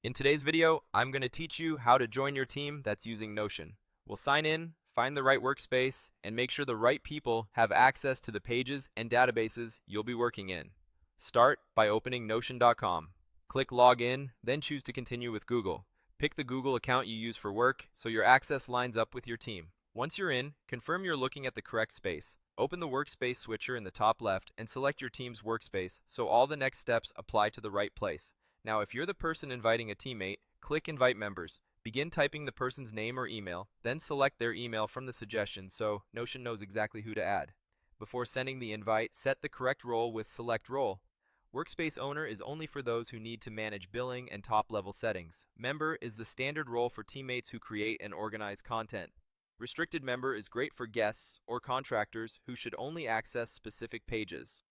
In today's video, I'm going to teach you how to join your team that's using Notion. We'll sign in, find the right workspace, and make sure the right people have access to the pages and databases you'll be working in. Start by opening Notion.com. Click Login, then choose to continue with Google. Pick the Google account you use for work so your access lines up with your team. Once you're in, confirm you're looking at the correct space. Open the workspace switcher in the top left and select your team's workspace so all the next steps apply to the right place. Now, if you're the person inviting a teammate, click Invite Members. Begin typing the person's name or email, then select their email from the suggestions so Notion knows exactly who to add. Before sending the invite, set the correct role with Select Role. Workspace Owner is only for those who need to manage billing and top-level settings. Member is the standard role for teammates who create and organize content. Restricted Member is great for guests or contractors who should only access specific pages.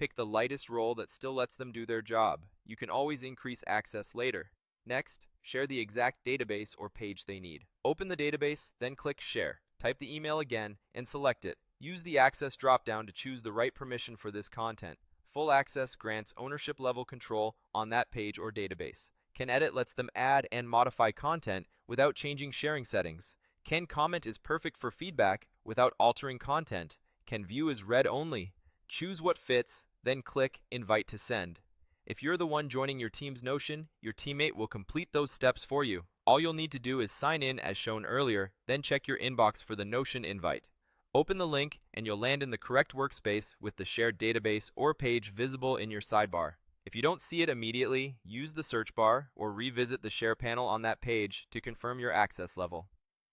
Pick the lightest role that still lets them do their job. You can always increase access later. Next, share the exact database or page they need. Open the database, then click Share. Type the email again and select it. Use the Access drop-down to choose the right permission for this content. Full access grants ownership level control on that page or database. Can Edit lets them add and modify content without changing sharing settings. Can Comment is perfect for feedback without altering content. Can View is read only. Choose what fits, then click Invite to Send. If you're the one joining your team's Notion, your teammate will complete those steps for you. All you'll need to do is sign in as shown earlier, then check your inbox for the Notion invite. Open the link and you'll land in the correct workspace with the shared database or page visible in your sidebar. If you don't see it immediately, use the search bar or revisit the share panel on that page to confirm your access level.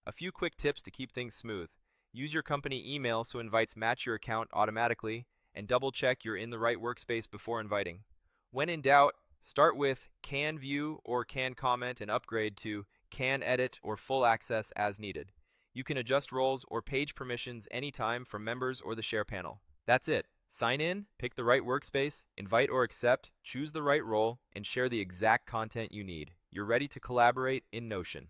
A few quick tips to keep things smooth. Use your company email so invites match your account automatically, and double check you're in the right workspace before inviting. When in doubt, start with Can View or Can Comment and upgrade to Can Edit or Full Access as needed. You can adjust roles or page permissions anytime from members or the share panel. That's it. Sign in, pick the right workspace, invite or accept, choose the right role, and share the exact content you need. You're ready to collaborate in Notion.